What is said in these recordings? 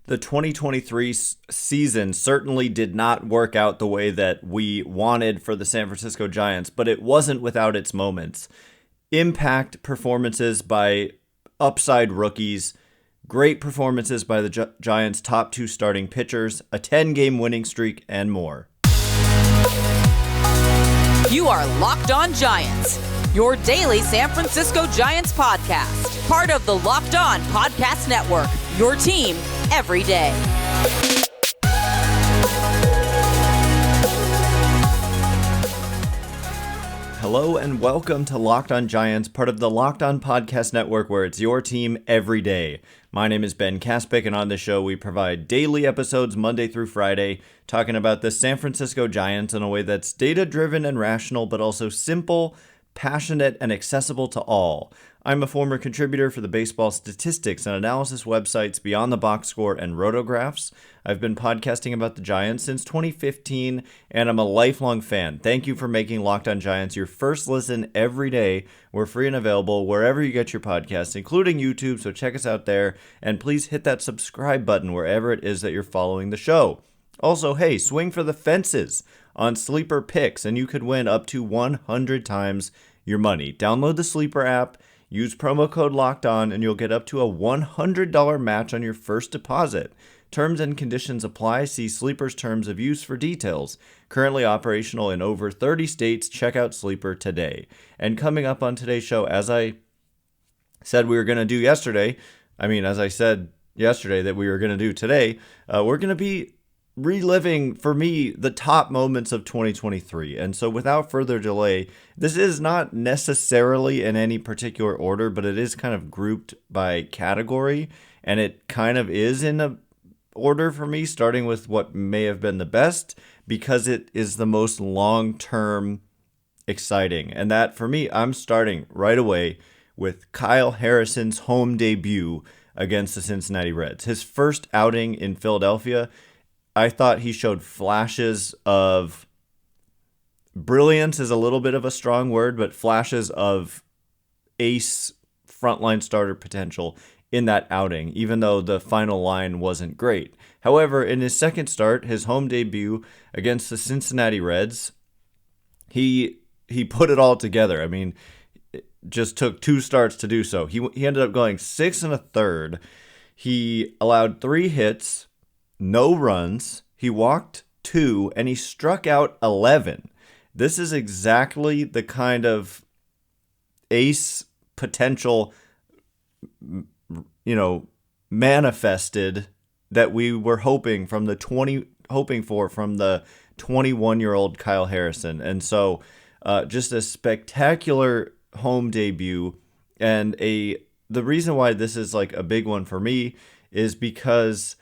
The 2023 season certainly did not work out the way that we wanted for the San Francisco Giants, but it wasn't without its moments. Impact performances by upside rookies, great performances by the Giants' top two starting pitchers, a 10-game winning streak, and more. You are Locked On Giants, your daily San Francisco Giants podcast, part of the Locked On Podcast Network, your team every day. Hello and welcome to Locked On Giants, part of the Locked On Podcast Network, where it's your team every day. My name is Ben Kaspick, and on this show we provide daily episodes Monday through Friday, talking about the San Francisco Giants in a way that's data-driven and rational, but also simple, passionate, and accessible to all. I'm a former contributor for the baseball statistics and analysis websites Beyond the Box Score and Rotographs. I've been podcasting about the Giants since 2015, and I'm a lifelong fan. Thank you for making Locked On Giants your first listen every day. We're free and available wherever you get your podcasts, including YouTube, so check us out there. And please hit that subscribe button wherever it is that you're following the show. Also, hey, swing for the fences on Sleeper Picks, and you could win up to 100 times your money. Download the Sleeper app. Use promo code Locked On, and you'll get up to a $100 match on your first deposit. Terms and conditions apply. See Sleeper's terms of use for details. Currently operational in over 30 states. Check out Sleeper today. And coming up on today's show, as I said we were going to do yesterday, as I said yesterday that we were going to do today, we're going to be reliving, for me, the top moments of 2023. And so without further delay, this is not necessarily in any particular order, but it is kind of grouped by category. And it kind of is in a order for me, starting with what may have been the best, because it is the most long-term exciting. And that, for me, I'm starting right away with Kyle Harrison's home debut against the Cincinnati Reds. His first outing in Philadelphia, I thought he showed flashes of brilliance is a little bit of a strong word, but flashes of ace frontline starter potential in that outing, even though the final line wasn't great. However, in his second start, his home debut against the Cincinnati Reds, he put it all together. It just took two starts to do so. He ended up going 6 1/3. He allowed 3 hits, no runs, he walked 2, and he struck out 11. This is exactly the kind of ace potential, manifested that we were hoping for from the 21-year-old Kyle Harrison. And so just a spectacular home debut. And the reason why this is like a big one for me is because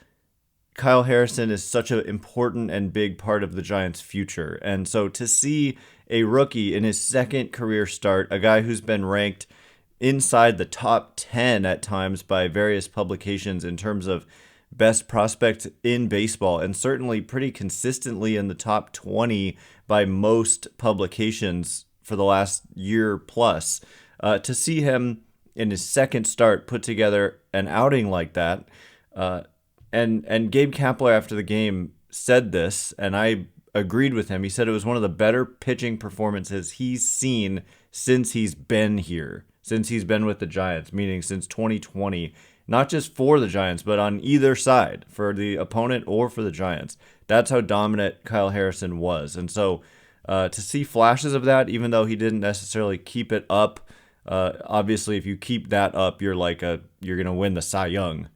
Kyle Harrison is such an important and big part of the Giants' future. And so to see a rookie in his second career start, a guy who's been ranked inside the top 10 at times by various publications in terms of best prospect in baseball, and certainly pretty consistently in the top 20 by most publications for the last year plus, to see him in his second start put together an outing like that, And Gabe Kapler after the game said this, and I agreed with him. He said it was one of the better pitching performances he's seen since he's been here, since he's been with the Giants, meaning since 2020, not just for the Giants, but on either side, for the opponent or for the Giants. That's how dominant Kyle Harrison was. And so to see flashes of that, even though he didn't necessarily keep it up, obviously if you keep that up, you're going to win the Cy Young.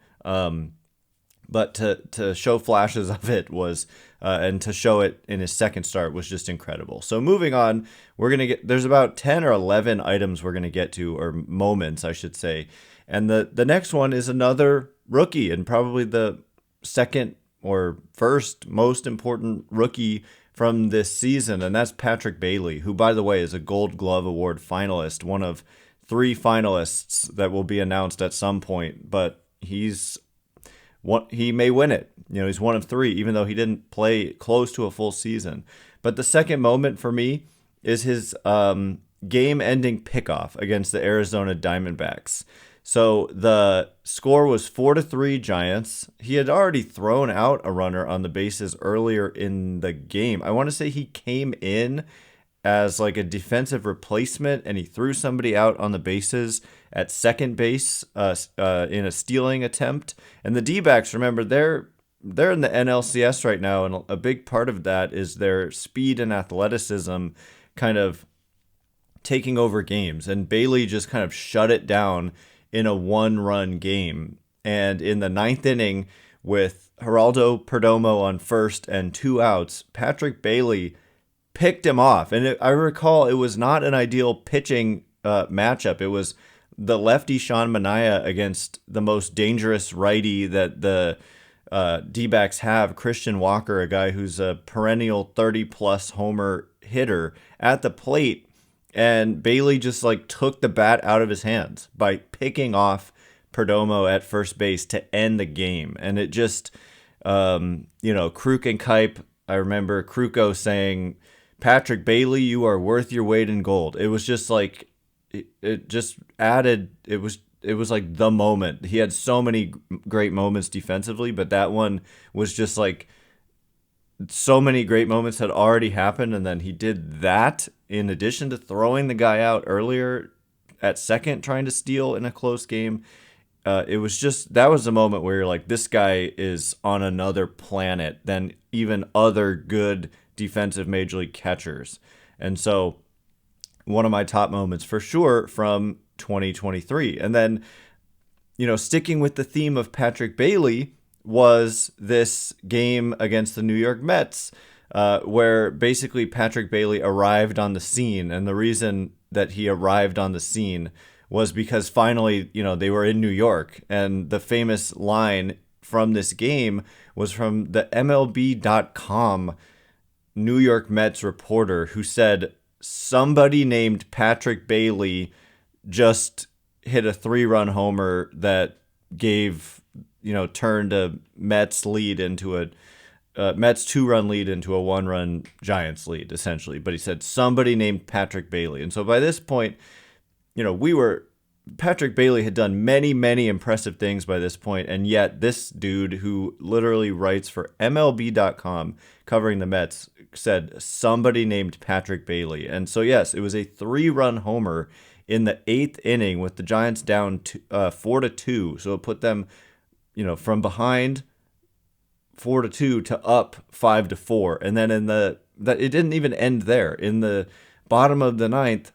But to show flashes of it was, and to show it in his second start was just incredible. So moving on, there's about 10 or 11 items we're going to get to, or moments, I should say. And the next one is another rookie, and probably the second or first most important rookie from this season, and that's Patrick Bailey, who, by the way, is a Gold Glove Award finalist, one of 3 finalists that will be announced at some point, but he may win it. He's one of 3, even though he didn't play close to a full season. But the second moment for me is his game-ending pickoff against the Arizona Diamondbacks. So the score was 4-3 Giants. He had already thrown out a runner on the bases earlier in the game. I want to say he came in as like a defensive replacement, and he threw somebody out on the bases at second base in a stealing attempt. And the D-backs, remember, they're in the NLCS right now, and a big part of that is their speed and athleticism kind of taking over games. And Bailey just kind of shut it down in a one-run game. And in the ninth inning, with Geraldo Perdomo on first and 2 outs, Patrick Bailey picked him off. And I recall it was not an ideal pitching matchup. It was the lefty Sean Manaea against the most dangerous righty that the D-backs have, Christian Walker, a guy who's a perennial 30-plus homer hitter at the plate. And Bailey just like took the bat out of his hands by picking off Perdomo at first base to end the game. And it just, Kruk and Kipe, I remember Kruko saying, "Patrick Bailey, you are worth your weight in gold." It was just like, it just added, it was like the moment. He had so many great moments defensively, but that one was just like, so many great moments had already happened, and then he did that in addition to throwing the guy out earlier at second trying to steal in a close game. It was just, that was the moment where you're like, this guy is on another planet than even other good defensive major league catchers. And so one of my top moments for sure from 2023. And then, sticking with the theme of Patrick Bailey, was this game against the New York Mets, where basically Patrick Bailey arrived on the scene. And the reason that he arrived on the scene was because finally, they were in New York. And the famous line from this game was from the MLB.com New York Mets reporter, who said, "Somebody named Patrick Bailey just hit a 3-run homer that gave, turned a Mets lead into a Mets 2-run lead into a 1-run Giants lead, essentially." But he said somebody named Patrick Bailey. And so by this point, Patrick Bailey had done many, many impressive things by this point, and yet this dude who literally writes for MLB.com covering the Mets said somebody named Patrick Bailey. And so yes, it was a 3-run homer in the 8th inning with the Giants down 4-2. So it put them, from behind 4-2 to up 5-4. And then it didn't even end there. In the bottom of the 9th,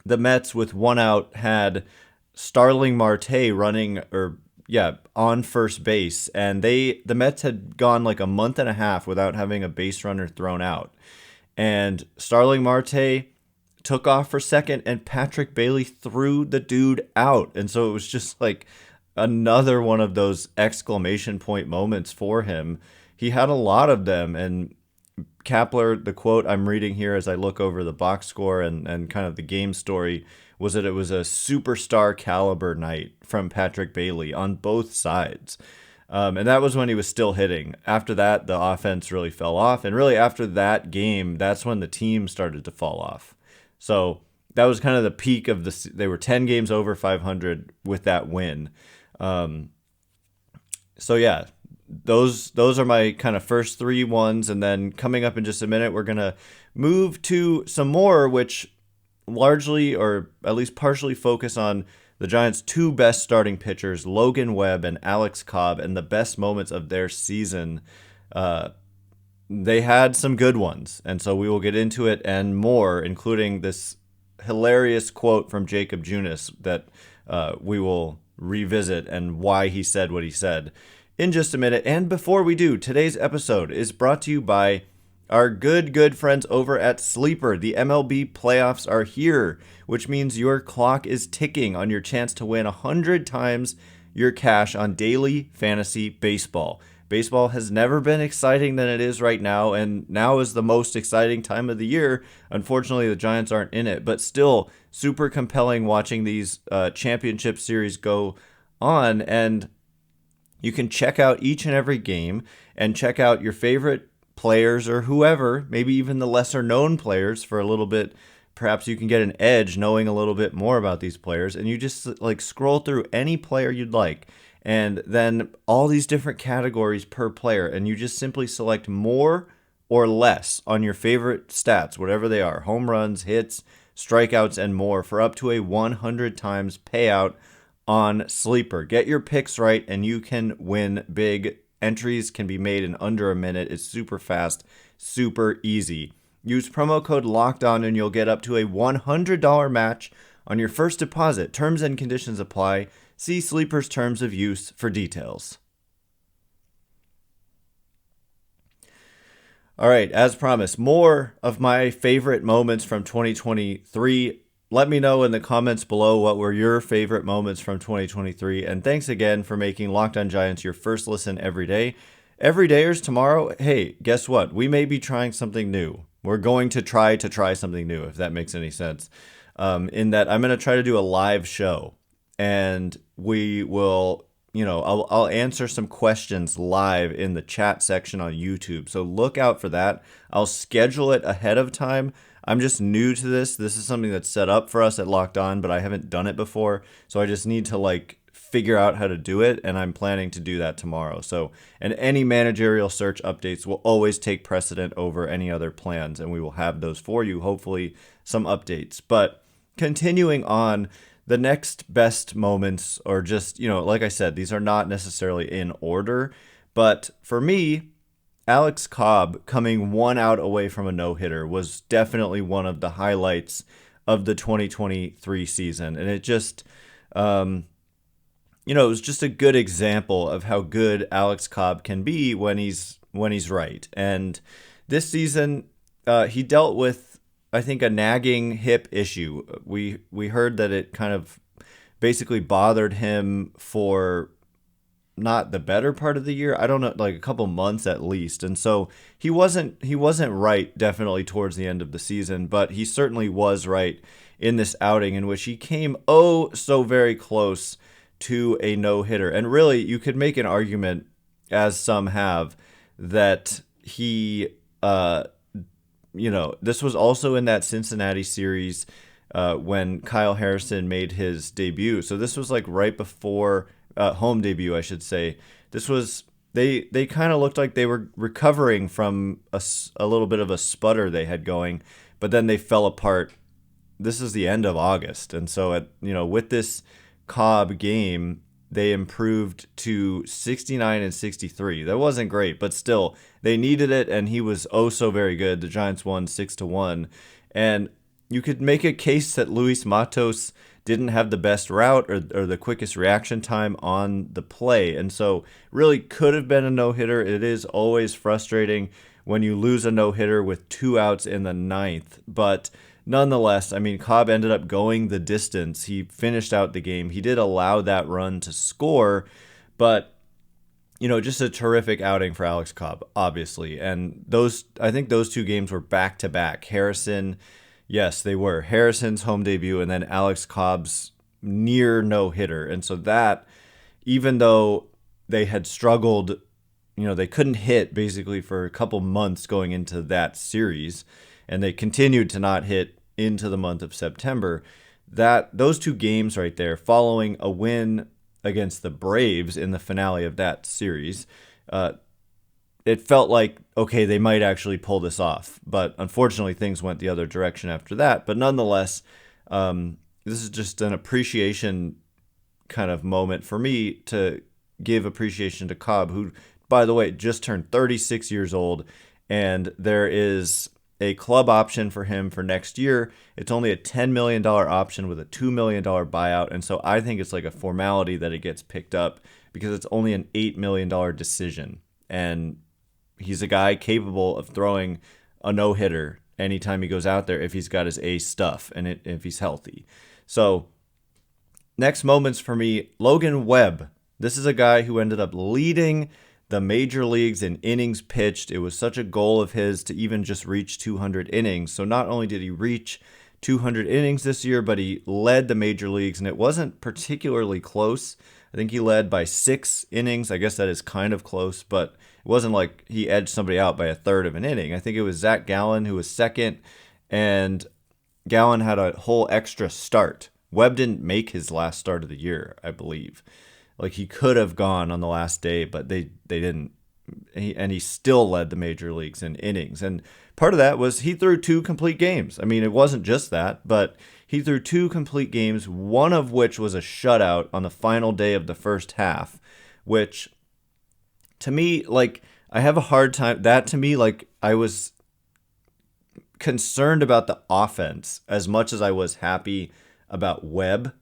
the Mets with 1 out had Starling Marte on first base, and the Mets had gone like a month and a half without having a base runner thrown out. And Starling Marte took off for second, and Patrick Bailey threw the dude out. And so it was just like another one of those exclamation point moments for him. He had a lot of them, and Kapler, the quote I'm reading here as I look over the box score and kind of the game story, was that it was a superstar caliber night from Patrick Bailey on both sides. And that was when he was still hitting. After that, the offense really fell off. And really after that game, that's when the team started to fall off. So that was kind of the peak of they were 10 games over 500 with that win. So yeah, those are my kind of first 3 ones. And then coming up in just a minute, we're going to move to some more, which largely, or at least partially, focus on the Giants' 2 best starting pitchers, Logan Webb and Alex Cobb, and the best moments of their season. They had some good ones, and so we will get into it and more, including this hilarious quote from Jacob Junis that we will revisit and why he said what he said in just a minute. And before we do, today's episode is brought to you by our good friends over at Sleeper. The MLB playoffs are here, which means your clock is ticking on your chance to win 100 times your cash on daily fantasy baseball. Baseball has never been exciting than it is right now, and now is the most exciting time of the year. Unfortunately, the Giants aren't in it, but still super compelling watching these championship series go on. And you can check out each and every game and check out your favorite players or whoever, maybe even the lesser known players for a little bit perhaps you can get an edge knowing a little bit more about these players, and you just like scroll through any player you'd like, and then all these different categories per player, and you just simply select more or less on your favorite stats, whatever they are, home runs, hits, strikeouts, and more, for up to a 100 times payout on Sleeper. Get your picks right and you can win big. Entries can be made in under a minute. It's super fast, super easy. Use promo code LOCKEDON and you'll get up to a $100 match on your first deposit. Terms and conditions apply. See Sleeper's terms of use for details. All right, as promised, more of my favorite moments from 2023. Let me know in the comments below what were your favorite moments from 2023. And thanks again for making Locked On Giants your first listen every day. Every dayers tomorrow, hey, guess what? We may be trying something new. We're going to try something new, if that makes any sense. In that I'm going to try to do a live show. And we will, I'll answer some questions live in the chat section on YouTube. So look out for that. I'll schedule it ahead of time. I'm just new to this. This is something that's set up for us at Locked On, but I haven't done it before. So I just need to figure out how to do it, and I'm planning to do that tomorrow. So, and any managerial search updates will always take precedent over any other plans, and we will have those for you, hopefully some updates. But continuing on, the next best moments, or just, like I said, these are not necessarily in order, but for me, Alex Cobb coming 1 out away from a no-hitter was definitely one of the highlights of the 2023 season. And it just, it was just a good example of how good Alex Cobb can be when he's right. And this season, he dealt with, I think, a nagging hip issue. We heard that it kind of basically bothered him for not the better part of the year. I don't know, like a couple months at least. And so he wasn't right definitely towards the end of the season, but he certainly was right in this outing in which he came so very close to a no-hitter. And really, you could make an argument, as some have, that he, this was also in that Cincinnati series when Kyle Harrison made his debut. So this was right before home debut, I should say. This was, they kind of looked like they were recovering from a little bit of a sputter they had going, but then they fell apart. This is the end of August. And so with this Cobb game, they improved to 69 and 63. That wasn't great, but still they needed it. And he was so very good. The Giants won 6-1. And you could make a case that Luis Matos didn't have the best route or the quickest reaction time on the play. And so really could have been a no-hitter. It is always frustrating when you lose a no-hitter with 2 outs in the 9th. But nonetheless, Cobb ended up going the distance. He finished out the game. He did allow that run to score, but just a terrific outing for Alex Cobb, obviously. And I think those 2 games were back-to-back. Yes, they were. Harrison's home debut and then Alex Cobb's near no-hitter. And so that, even though they had struggled, they couldn't hit basically for a couple months going into that series, and they continued to not hit into the month of September, those 2 games right there, following a win against the Braves in the finale of that series, it felt like, okay, they might actually pull this off. But unfortunately, things went the other direction after that. But nonetheless, this is just an appreciation kind of moment for me to give appreciation to Cobb, who, by the way, just turned 36 years old. And there is a club option for him for next year. It's only a $10 million option with a $2 million buyout. And so I think it's like a formality that it gets picked up because it's only an $8 million decision. And he's a guy capable of throwing a no-hitter anytime he goes out there if he's got his A stuff and if he's healthy. So next moments for me, Logan Webb. This is a guy who ended up leading the major leagues in innings pitched. It was such a goal of his to even just reach 200 innings. So not only did he reach 200 innings this year, but he led the major leagues, and it wasn't particularly close. I think he led by 6 innings. I guess that is kind of close, but it wasn't like he edged somebody out by a third of an inning. I think it was Zach Gallen who was second, and Gallen had a whole extra start. Webb didn't make his last start of the year, I believe. Like, he could have gone on the last day, but they didn't. And he still led the major leagues in innings. And part of that was he threw 2 complete games. I mean, it wasn't just that, but he threw 2 complete games, one of which was a shutout on the final day of the first half, which to me, like, I have a hard time. That to me, like, I was concerned about the offense as much as I was happy about Webb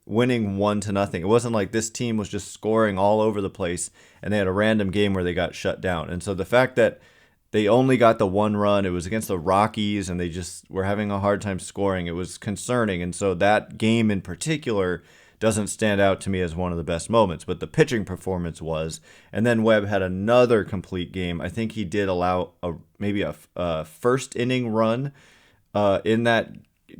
winning 1-0. It wasn't like this team was just scoring all over the place and they had a random game where they got shut down. And so the fact that they only got the 1 run, it was against the Rockies, and they just were having a hard time scoring. It was concerning. And so that game in particular doesn't stand out to me as one of the best moments, but the pitching performance was. And then Webb had another complete game. I think he did allow maybe a first inning run in that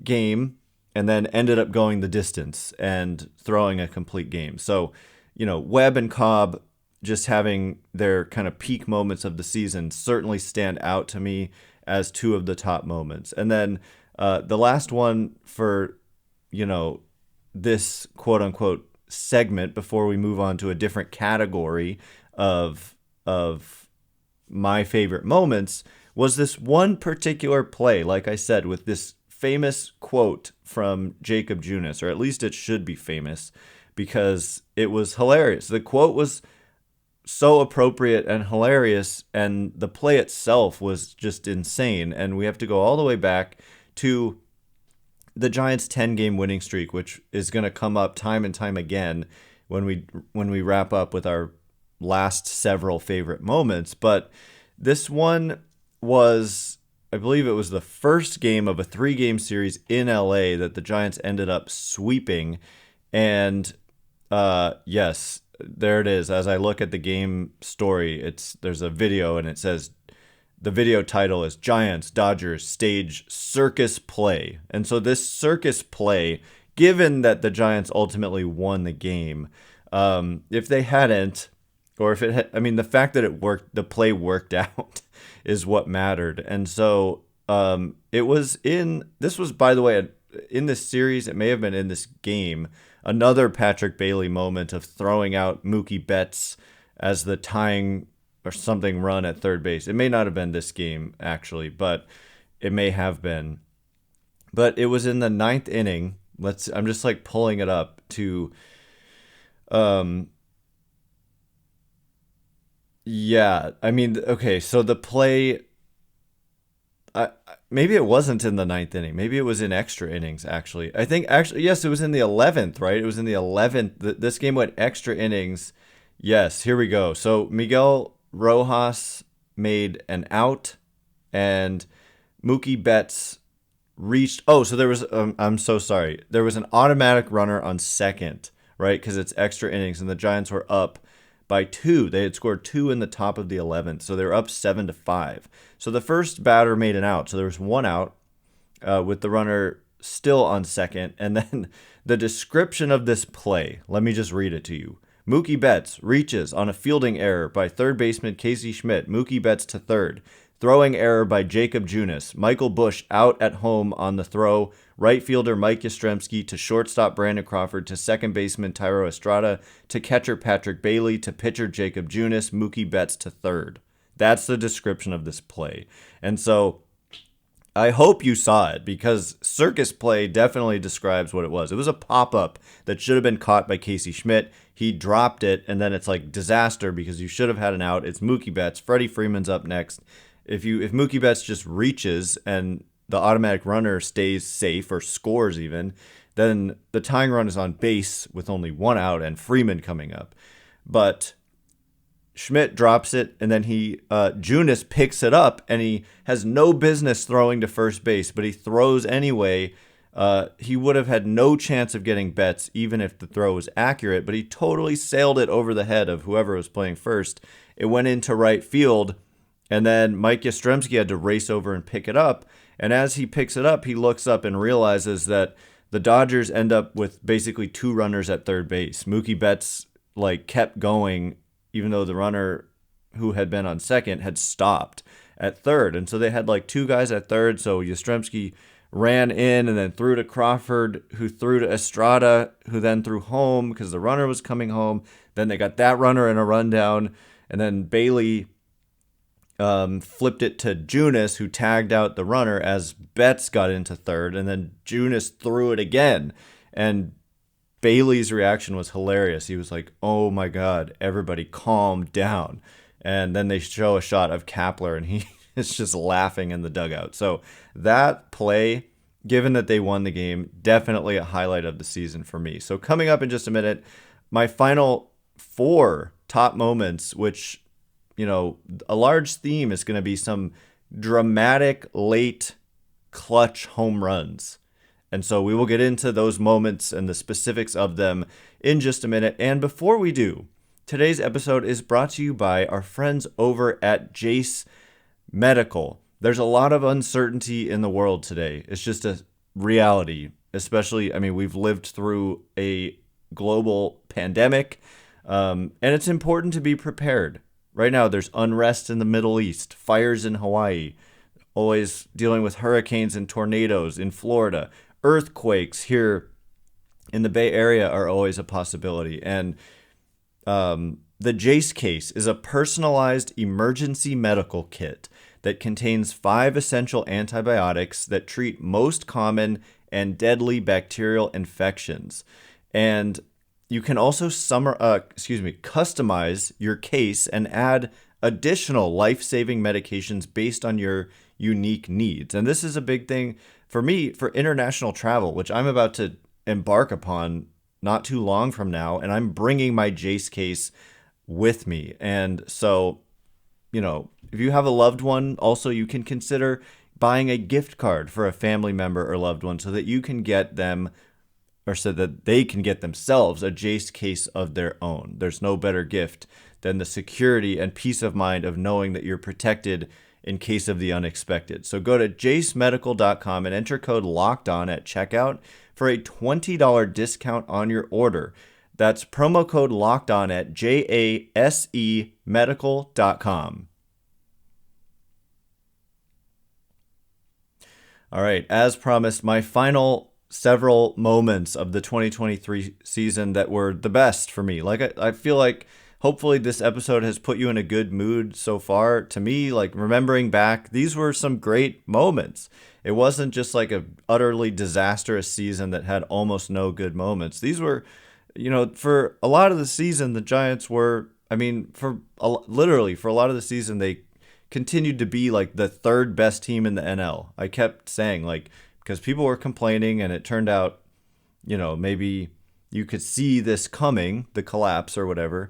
game, and then ended up going the distance and throwing a complete game. So, Webb and Cobb just having their kind of peak moments of the season certainly stand out to me as 2 of the top moments. And then the last one for, this quote unquote segment before we move on to a different category of my favorite moments was this one particular play, like I said, with this famous quote from Jacob Junis, or at least it should be famous because it was hilarious. The quote was so appropriate and hilarious, and the play itself was just insane. And we have to go all the way back to the Giants' 10-game winning streak, which is going to come up time and time again when we wrap up with our last several favorite moments. But this one was, I believe it was the first game of a 3-game series in LA that the Giants ended up sweeping. And yes, there it is. As I look at the game story, there's a video, and it says, the video title is Giants Dodgers Stage Circus Play. And so this circus play, given that the Giants ultimately won the game, if they hadn't, or if it had, I mean, the fact that it worked, the play worked out is what mattered. And so this was, by the way, in this series, it may have been in this game, another Patrick Bailey moment of throwing out Mookie Betts as the tying or something run at third base. It may not have been this game, actually, but it may have been. But it was in the 9th inning. I'm just like pulling it up to, yeah, I mean, okay, so the play, maybe it wasn't in the 9th inning. Maybe it was in extra innings, actually. I think, yes, it was in the 11th, right? It was in the 11th. This game went extra innings. Yes, here we go. So Miguel Rojas made an out, and Mookie Betts reached. Oh, so there was. I'm so sorry. There was an automatic runner on second, right? Because it's extra innings, and the Giants were up by 2. They had scored 2 in the top of the 11th, so they were up 7-5. So the first batter made an out. So there was 1 out with the runner still on second, and then the description of this play. Let me just read it to you. Mookie Betts reaches on a fielding error by third baseman Casey Schmidt. Mookie Betts to third. Throwing error by Jacob Junis. Michael Busch out at home on the throw. Right fielder Mike Yastrzemski to shortstop Brandon Crawford to second baseman Tyro Estrada to catcher Patrick Bailey to pitcher Jacob Junis. Mookie Betts to third. That's the description of this play. And so I hope you saw it, because circus play definitely describes what it was. It was a pop-up that should have been caught by Casey Schmidt. He dropped it, and then it's like disaster because you should have had an out. It's Mookie Betts. Freddie Freeman's up next. If Mookie Betts just reaches and the automatic runner stays safe or scores even, then the tying run is on base with only 1 out and Freeman coming up. But Schmidt drops it, and then Junis picks it up, and he has no business throwing to first base, but he throws anyway. He would have had no chance of getting Betts, even if the throw was accurate, but he totally sailed it over the head of whoever was playing first. It went into right field, and then Mike Yastrzemski had to race over and pick it up. And as he picks it up, he looks up and realizes that the Dodgers end up with basically 2 runners at third base. Mookie Betts kept going, even though the runner who had been on second had stopped at third. And so they had 2 guys at third. So Yastrzemski ran in and then threw to Crawford, who threw to Estrada, who then threw home because the runner was coming home. Then they got that runner in a rundown, and then Bailey flipped it to Junis, who tagged out the runner as Betts got into third, and then Junis threw it again. And Bailey's reaction was hilarious. He was like, "Oh my God, everybody calm down." And then they show a shot of Kapler, and he is just laughing in the dugout. So that play, given that they won the game, definitely a highlight of the season for me. So coming up in just a minute, my final 4 top moments, which, a large theme is going to be some dramatic late clutch home runs. And so we will get into those moments and the specifics of them in just a minute. And before we do, today's episode is brought to you by our friends over at Jace Medical. There's a lot of uncertainty in the world today. It's just a reality, especially, we've lived through a global pandemic, and it's important to be prepared. Right now, there's unrest in the Middle East, fires in Hawaii, always dealing with hurricanes and tornadoes in Florida. Earthquakes here in the Bay Area are always a possibility. And the Jace case is a personalized emergency medical kit that contains 5 essential antibiotics that treat most common and deadly bacterial infections. And you can also customize your case and add additional life-saving medications based on your unique needs. And this is a big thing for me for international travel, which I'm about to embark upon not too long from now. And I'm bringing my Jace case with me. And so, if you have a loved one, also you can consider buying a gift card for a family member or loved one so that you can get them, or so that they can get themselves a Jace case of their own. There's no better gift than the security and peace of mind of knowing that you're protected in case of the unexpected. So go to jacemedical.com and enter code LOCKEDON at checkout for a $20 discount on your order. That's promo code LOCKEDON at jasemedical.com. All right, as promised, my final several moments of the 2023 season that were the best for me. I feel like hopefully this episode has put you in a good mood so far. To me, remembering back, these were some great moments. It wasn't just like a utterly disastrous season that had almost no good moments. These were, for a lot of the season, the Giants were, literally for a lot of the season, they continued to be like the 3rd best team in the NL. I kept saying because people were complaining, and it turned out, maybe you could see this coming, the collapse or whatever,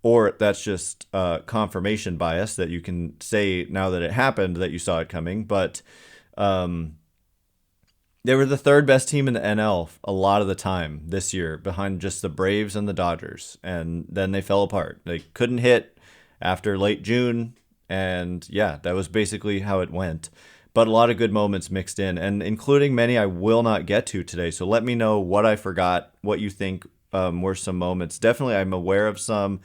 or that's just confirmation bias that you can say now that it happened that you saw it coming. But they were the 3rd best team in the NL a lot of the time this year, behind just the Braves and the Dodgers. And then they fell apart. They couldn't hit after late June. And yeah, that was basically how it went. But a lot of good moments mixed in, and including many I will not get to today. So let me know what I forgot, what you think were some moments. Definitely, I'm aware of some.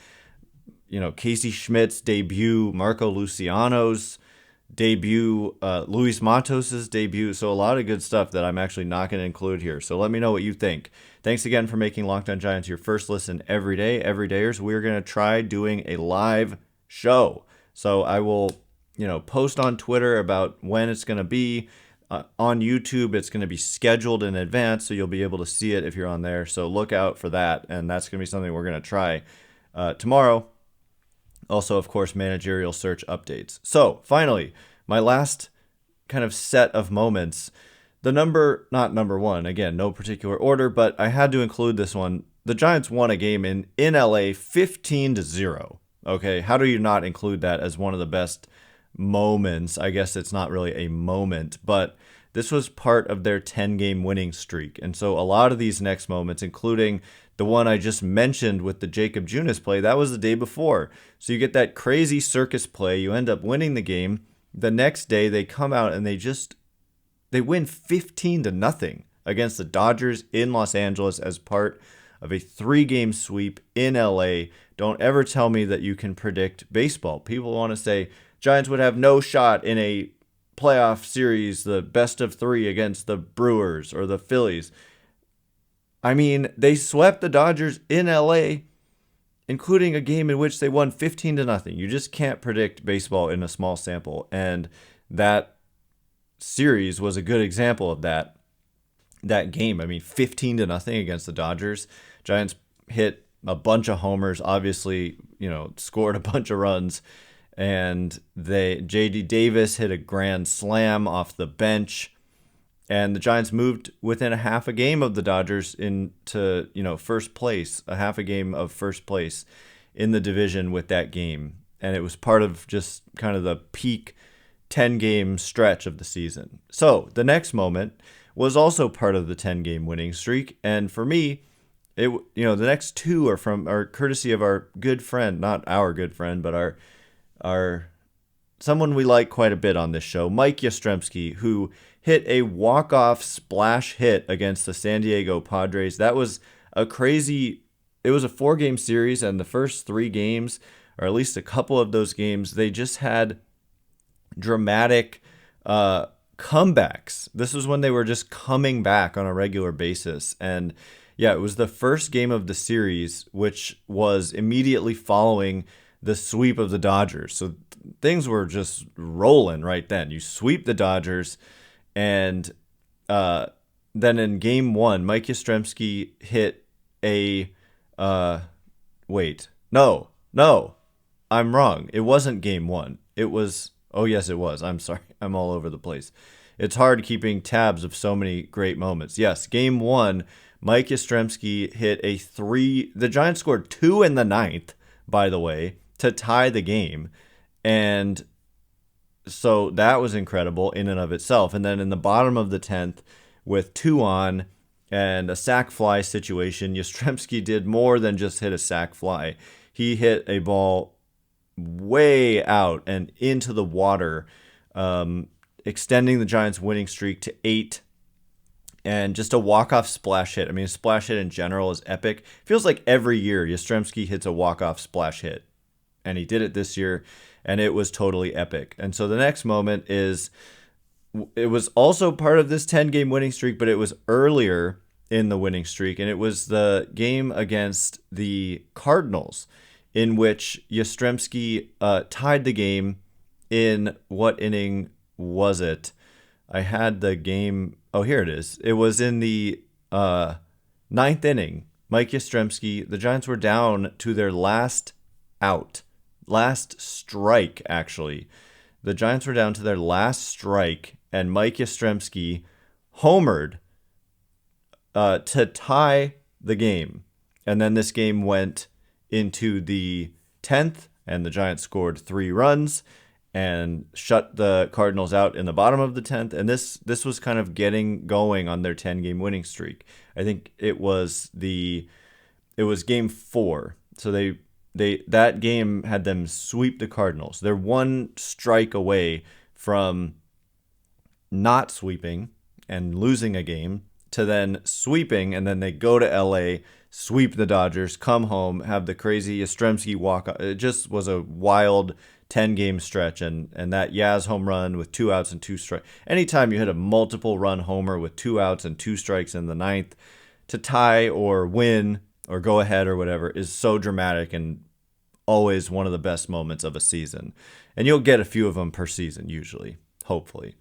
Casey Schmidt's debut, Marco Luciano's debut, Luis Matos's debut. So a lot of good stuff that I'm actually not going to include here. So let me know what you think. Thanks again for making Locked On Giants your first listen every day. Everydayers, we're going to try doing a live show. So I will post on Twitter about when it's going to be. On YouTube, it's going to be scheduled in advance, so you'll be able to see it if you're on there. So look out for that, and that's going to be something we're going to try tomorrow. Also, of course, managerial search updates. So finally, my last kind of set of moments. Not number one, again, no particular order, but I had to include this one. The Giants won a game in LA 15-0. Okay, how do you not include that as one of the best moments? I guess it's not really a moment, but this was part of their 10-game winning streak. And so a lot of these next moments, including the one I just mentioned with the Jacob Junis play, that was the day before. So you get that crazy circus play. You end up winning the game. The next day, they come out and they win 15-0 against the Dodgers in Los Angeles as part of a 3-game sweep in LA. Don't ever tell me that you can predict baseball. People want to say Giants would have no shot in a playoff series, the best of 3 against the Brewers or the Phillies. I mean, they swept the Dodgers in LA, including a game in which they won 15-0. You just can't predict baseball in a small sample. And that series was a good example of that game. I mean, 15-0 against the Dodgers. Giants hit a bunch of homers, obviously, scored a bunch of runs. And J.D. Davis hit a grand slam off the bench. And the Giants moved within a half a game of the Dodgers into, first place, a half a game of first place in the division with that game. And it was part of just kind of the peak 10-game stretch of the season. So the next moment was also part of the 10-game winning streak. And for me, the next two are courtesy of our good friend, not our good friend, but our someone we like quite a bit on this show, Mike Yastrzemski, who hit a walk-off splash hit against the San Diego Padres. That was it was a 4-game series, and the first 3 games, or at least a couple of those games, they just had dramatic comebacks. This was when they were just coming back on a regular basis. And yeah, it was the first game of the series, which was immediately following the sweep of the Dodgers. So things were just rolling right then. You sweep the Dodgers, and then in game 1, Mike Yastrzemski hit a no, I'm wrong. It wasn't game 1. It was, oh yes, it was. I'm sorry. I'm all over the place. It's hard keeping tabs of so many great moments. Yes, game 1, Mike Yastrzemski hit a 3. The Giants scored 2 in the 9th, by the way, to tie the game. And so that was incredible in and of itself. And then in the bottom of the 10th, with 2 on and a sac fly situation, Yastrzemski did more than just hit a sac fly. He hit a ball way out and into the water, extending the Giants' winning streak to 8. And just a walk-off splash hit. I mean, a splash hit in general is epic. Feels like every year Yastrzemski hits a walk-off splash hit. And he did it this year, and it was totally epic. And so the next moment it was also part of this 10-game winning streak, but it was earlier in the winning streak, and it was the game against the Cardinals, in which Yastrzemski tied the game in, what inning was it? I had the game. Oh, here it is. It was in the 9th inning. Mike Yastrzemski, the Giants were down to their last strike, actually. The Giants were down to their last strike, and Mike Yastrzemski homered to tie the game. And then this game went into the 10th, and the Giants scored 3 runs and shut the Cardinals out in the bottom of the 10th. And this was kind of getting going on their 10-game winning streak. I think it was game 4. So that game had them sweep the Cardinals. They're 1 strike away from not sweeping and losing a game to then sweeping, and then they go to LA, sweep the Dodgers, come home, have the crazy Yastrzemski walk. It just was a wild 10-game stretch, and that Yaz home run with 2 outs and 2 strikes. Anytime you hit a multiple run homer with 2 outs and 2 strikes in the 9th to tie or win or go ahead or whatever is so dramatic and always one of the best moments of a season. And you'll get a few of them per season usually, hopefully.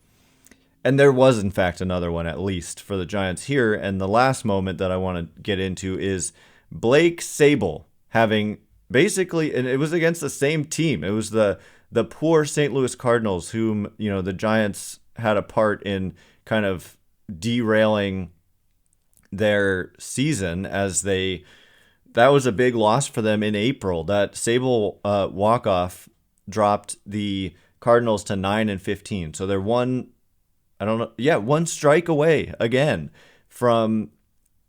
And there was, in fact, another one at least for the Giants here. And the last moment that I want to get into is Blake Sabol having basically, and it was against the same team. It was the poor St. Louis Cardinals, whom, the Giants had a part in kind of derailing their season that was a big loss for them in April. That Sabol walk-off dropped the Cardinals to 9-15. So they're 1 strike away again from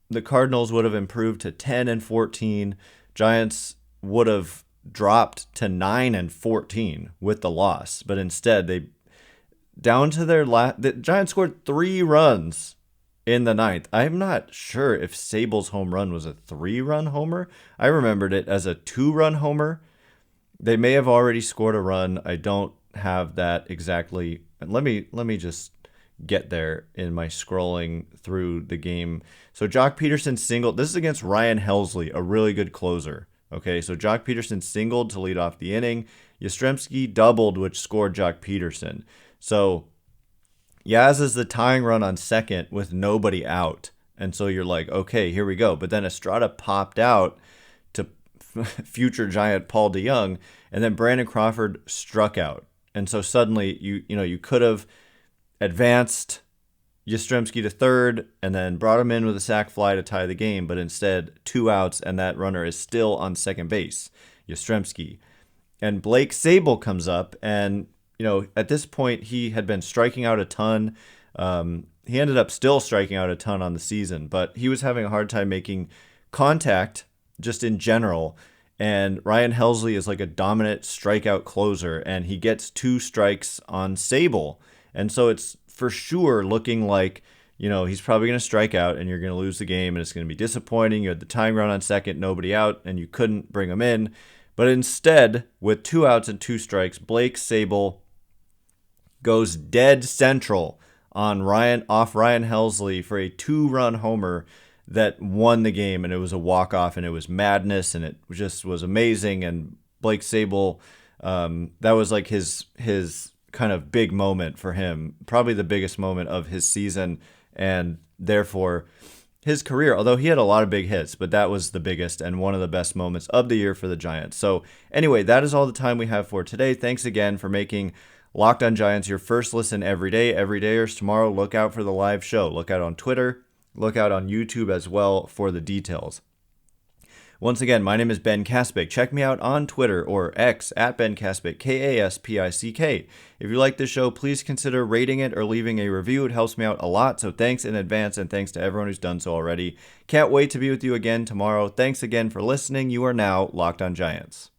the Cardinals would have improved to 10-14. Giants would have dropped to 9-14 with the loss, but instead the Giants scored 3 runs in the 9th. I'm not sure if Sabol's home run was a 3-run homer. I remembered it as a 2-run homer. They may have already scored a run. I don't have that exactly and let me just get there in my scrolling through the game. So Jock Peterson singled. This is against Ryan Helsley, a really good closer. Okay, so Jock Peterson singled to lead off the inning. Yastrzemski doubled, which scored Jock Peterson. So Yaz is the tying run on second with nobody out. And so you're like, okay, here we go. But then Estrada popped out to future Giant Paul DeYoung, and then Brandon Crawford struck out. And so suddenly you could have advanced Yastrzemski to third and then brought him in with a sac fly to tie the game, but instead 2 outs, and that runner is still on second base, Yastrzemski. And Blake Sabol comes up, and at this point he had been striking out a ton. He ended up still striking out a ton on the season, but he was having a hard time making contact just in general. And Ryan Helsley is like a dominant strikeout closer, and he gets 2 strikes on Sabol. And so it's for sure looking like, he's probably going to strike out and you're going to lose the game and it's going to be disappointing. You had the tying run on second, nobody out, and you couldn't bring him in. But instead, with 2 outs and 2 strikes, Blake Sabol goes dead central on Ryan Helsley for a 2-run homer that won the game, and it was a walk-off, and it was madness, and it just was amazing. And Blake Sabol, that was like his kind of big moment for him, probably the biggest moment of his season, and therefore his career, although he had a lot of big hits, but that was the biggest and one of the best moments of the year for the Giants. So anyway, that is all the time we have for today. Thanks again for making Locked on Giants your first listen every day. Every dayers tomorrow, look out for the live show. Look out on Twitter. Look out on YouTube as well for the details. Once again, my name is Ben Kaspick. Check me out on Twitter or X at Ben Kaspick, Kaspick. If you like this show, please consider rating it or leaving a review. It helps me out a lot, so thanks in advance, and thanks to everyone who's done so already. Can't wait to be with you again tomorrow. Thanks again for listening. You are now Locked on Giants.